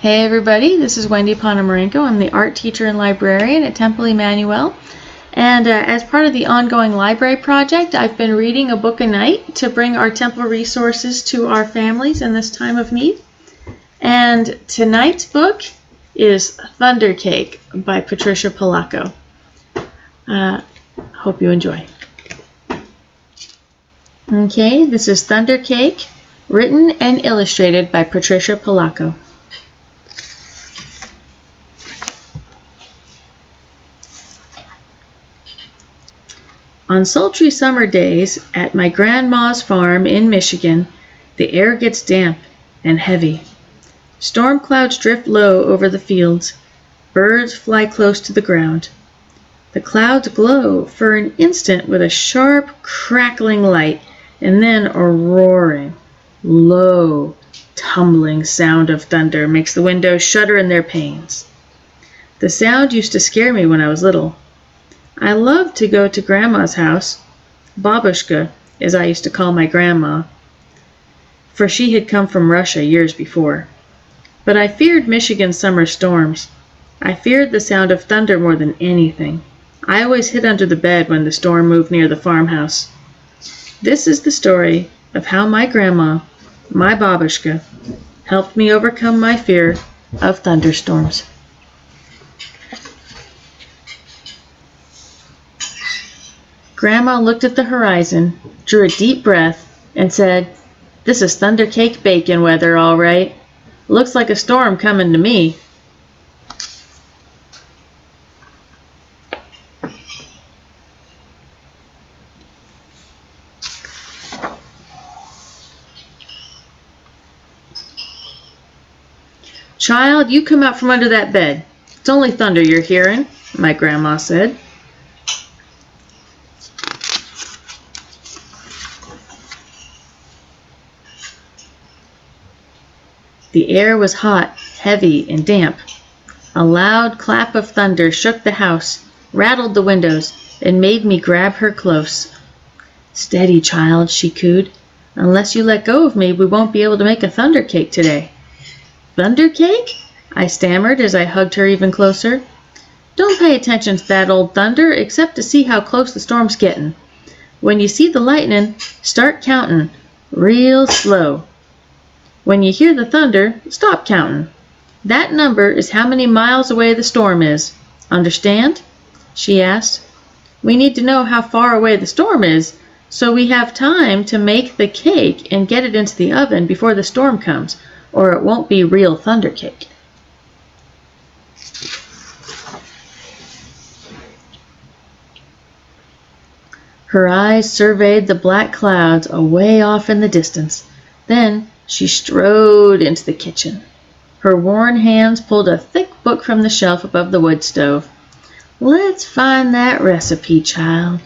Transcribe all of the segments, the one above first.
Hey everybody, this is Wendy Ponomarenko. I'm the art teacher and librarian at Temple Emanu-El. And as part of the ongoing library project, I've been reading a book a night to bring our temple resources to our families in this time of need. And tonight's book is Thunkdercake by Patricia Polacco. Hope you enjoy. Okay, this is Thunkdercake, written and illustrated by Patricia Polacco. On sultry summer days at my grandma's farm in Michigan, the air gets damp and heavy. Storm clouds drift low over the fields. Birds fly close to the ground. The clouds glow for an instant with a sharp, crackling light, and then a roaring, low, tumbling sound of thunder makes the windows shudder in their panes. The sound used to scare me when I was little. I loved to go to Grandma's house, Babushka, as I used to call my grandma, for she had come from Russia years before. But I feared Michigan's summer storms. I feared the sound of thunder more than anything. I always hid under the bed when the storm moved near the farmhouse. This is the story of how my grandma, my Babushka, helped me overcome my fear of thunderstorms. Grandma looked at the horizon, drew a deep breath, and said, "This is Thunkdercake bacon weather, all right. Looks like a storm coming to me." "Child, you come out from under that bed. It's only thunder you're hearing," my grandma said. The air was hot, heavy, and damp. A loud clap of thunder shook the house, rattled the windows, and made me grab her close. "Steady, child," she cooed. "Unless you let go of me, we won't be able to make a Thunkdercake today." "Thunkdercake?" I stammered as I hugged her even closer. "Don't pay attention to that old thunder, except to see how close the storm's getting. When you see the lightning, start counting, real slow. When you hear the thunder, stop counting. That number is how many miles away the storm is. Understand?" she asked. "We need to know how far away the storm is, so we have time to make the cake and get it into the oven before the storm comes, or it won't be real Thunkdercake." Her eyes surveyed the black clouds away off in the distance. Then she strode into the kitchen. Her worn hands pulled a thick book from the shelf above the wood stove. "Let's find that recipe, child,"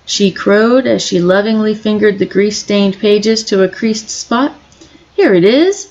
she crowed as she lovingly fingered the grease-stained pages to a creased spot. "Here it is,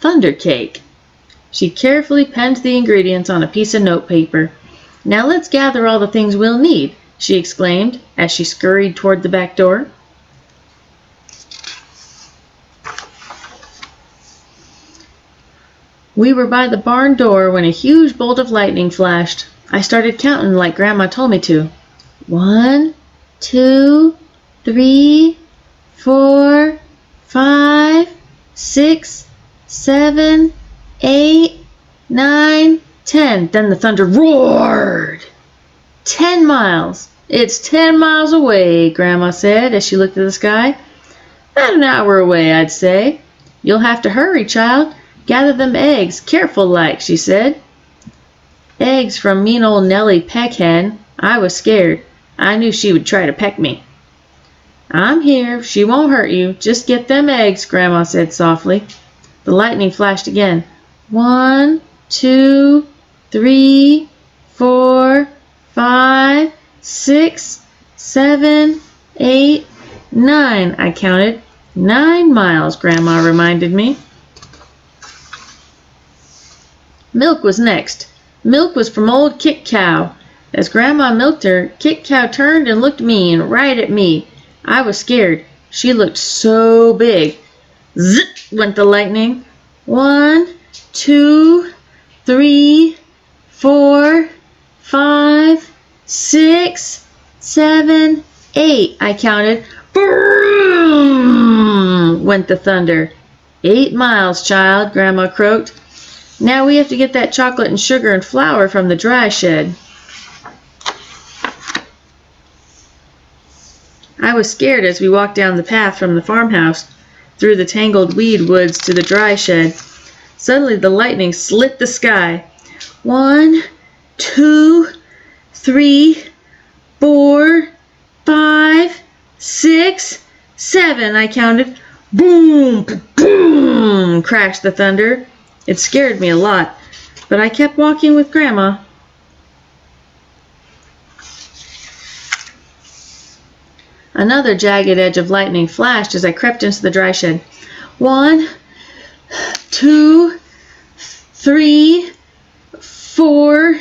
Thunkdercake." She carefully penned the ingredients on a piece of notepaper. "Now let's gather all the things we'll need," she exclaimed as she scurried toward the back door. We were by the barn door when a huge bolt of lightning flashed. I started counting like Grandma told me to. 1, 2, 3, 4, 5, 6, 7, 8, 9, 10. Then the thunder roared. 10 miles. "It's 10 miles away," Grandma said as she looked at the sky. "About an hour away, I'd say. You'll have to hurry, child. Gather them eggs, careful like," she said. Eggs from mean old Nellie Peckhen. I was scared. I knew she would try to peck me. "I'm here. She won't hurt you. Just get them eggs," Grandma said softly. The lightning flashed again. 1, 2, 3, 4, 5, 6, 7, 8, 9, I counted. 9 miles, Grandma reminded me. Milk was next. Milk was from old Kick Cow. As Grandma milked her, Kick Cow turned and looked mean right at me. I was scared. She looked so big. Zip went the lightning. 1, 2, 3, 4, 5, 6, 7, 8. I counted. Boom! Went the thunder. 8 miles, child, Grandma croaked. Now we have to get that chocolate and sugar and flour from the dry shed. I was scared as we walked down the path from the farmhouse, through the tangled weed woods to the dry shed. Suddenly the lightning slit the sky. 1, 2, 3, 4, 5, 6, 7, I counted. Boom, boom, crashed the thunder. It scared me a lot, but I kept walking with Grandma. Another jagged edge of lightning flashed as I crept into the dry shed. 1, 2, 3, 4,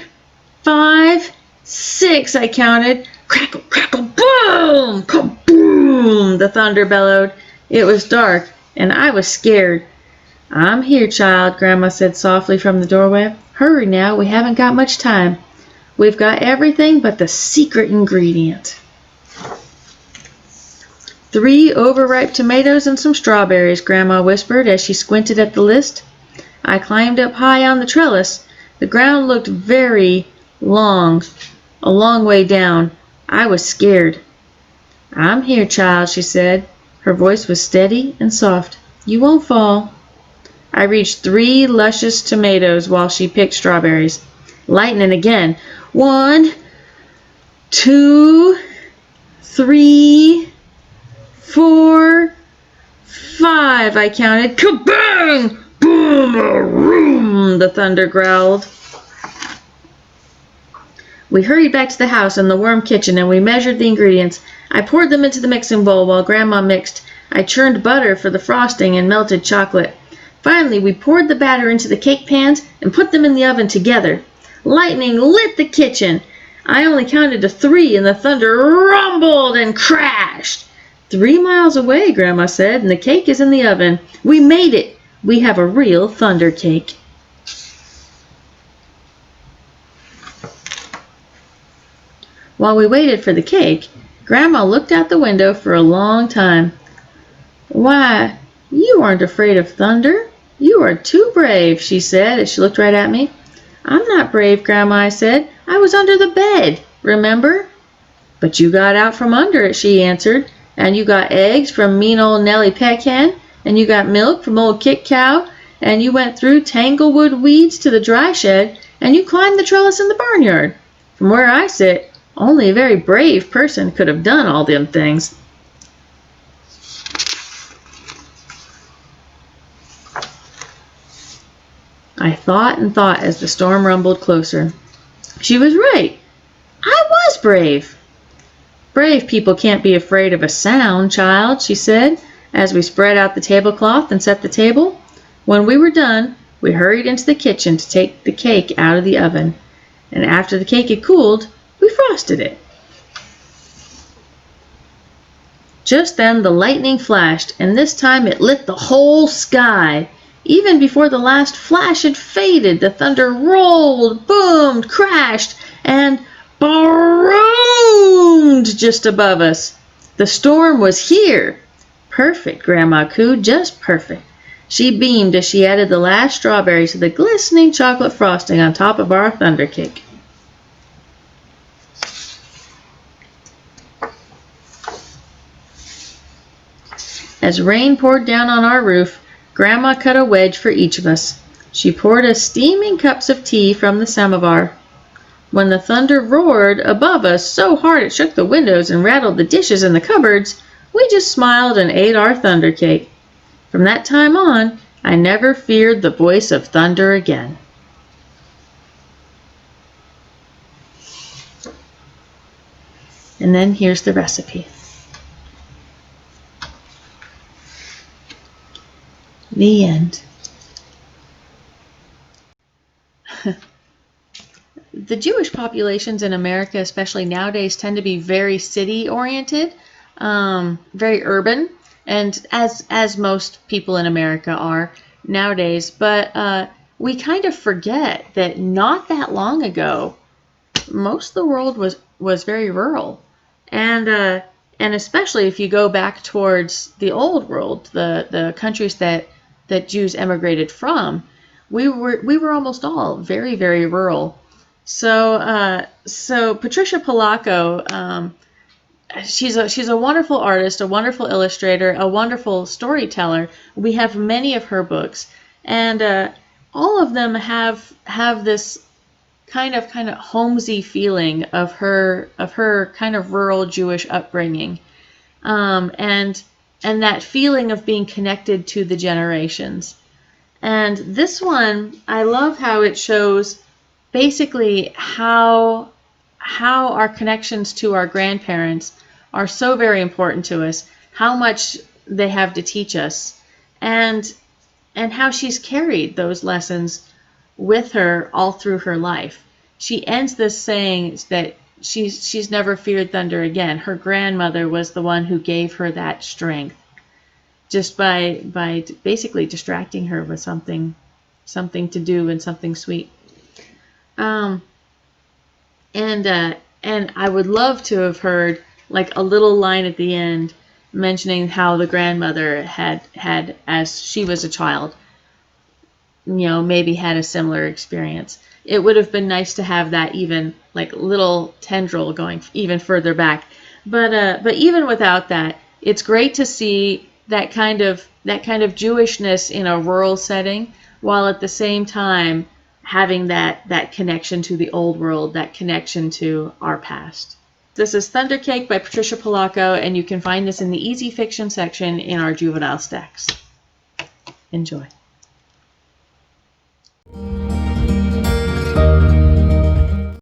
5, 6, I counted. Crackle, crackle, boom! Kaboom! The thunder bellowed. It was dark, and I was scared. I'm here, child, Grandma said softly from the doorway. Hurry now, we haven't got much time. We've got everything but the secret ingredient. 3 overripe tomatoes and some strawberries, Grandma whispered as she squinted at the list. I climbed up high on the trellis. The ground looked very long, a long way down. I was scared. I'm here, child, she said. Her voice was steady and soft. You won't fall. I reached 3 luscious tomatoes while she picked strawberries. Lightning again. 1, 2, 3, 4, 5, I counted. Kabang! Boom-a-room, the thunder growled. We hurried back to the house and the worm kitchen, and we measured the ingredients. I poured them into the mixing bowl while Grandma mixed. I churned butter for the frosting and melted chocolate. Finally, we poured the batter into the cake pans and put them in the oven together. Lightning lit the kitchen. I only counted to 3, and the thunder rumbled and crashed. 3 miles away, Grandma said, and the cake is in the oven. We made it. We have a real thunder cake. While we waited for the cake, Grandma looked out the window for a long time. Why, you aren't afraid of thunder. You are too brave, she said as she looked right at me. I'm not brave, Grandma, I said. I was under the bed, remember? But you got out from under it, she answered. And you got eggs from mean old Nellie Peckhen, and you got milk from old Kick Cow, and you went through tanglewood weeds to the dry shed, and you climbed the trellis in the barnyard. From where I sit, only a very brave person could have done all them things. I thought and thought as the storm rumbled closer. She was right. I was brave. Brave people can't be afraid of a sound, child, she said, as we spread out the tablecloth and set the table. When we were done, we hurried into the kitchen to take the cake out of the oven, and after the cake had cooled, we frosted it. Just then the lightning flashed, and this time it lit the whole sky. Even before the last flash had faded, the thunder rolled, boomed, crashed, and boomed just above us. The storm was here. Perfect, Grandma cooed, just perfect. She beamed as she added the last strawberries to the glistening chocolate frosting on top of our thunder cake. As rain poured down on our roof, Grandma cut a wedge for each of us. She poured us steaming cups of tea from the samovar. When the thunder roared above us so hard it shook the windows and rattled the dishes in the cupboards, we just smiled and ate our thunder cake. From that time on, I never feared the voice of thunder again. And then here's the recipe. The end. The Jewish populations in America, especially nowadays, tend to be very city-oriented, very urban, and as most people in America are nowadays. But we kind of forget that not that long ago, most of the world was very rural, and especially if you go back towards the old world, the countries that Jews emigrated from, we were almost all very, very rural. So Patricia Polacco, she's a wonderful artist, a wonderful illustrator, a wonderful storyteller. We have many of her books, and all of them have this kind of homesy feeling of her kind of rural Jewish upbringing, and that feeling of being connected to the generations. And this one, I love how it shows basically how our connections to our grandparents are so very important to us, how much they have to teach us, and how she's carried those lessons with her all through her life. She ends this saying that she's never feared thunder again. Her grandmother was the one who gave her that strength, just by basically distracting her with something to do and something sweet. And I would love to have heard like a little line at the end mentioning how the grandmother had as she was a child, maybe had a similar experience. It would have been nice to have that even like little tendril going even further back. But even without that, it's great to see that kind of Jewishness in a rural setting, while at the same time having that connection to the old world, that connection to our past. This is Thunkdercake by Patricia Polacco, and you can find this in the Easy Fiction section in our Juvenile stacks. Enjoy.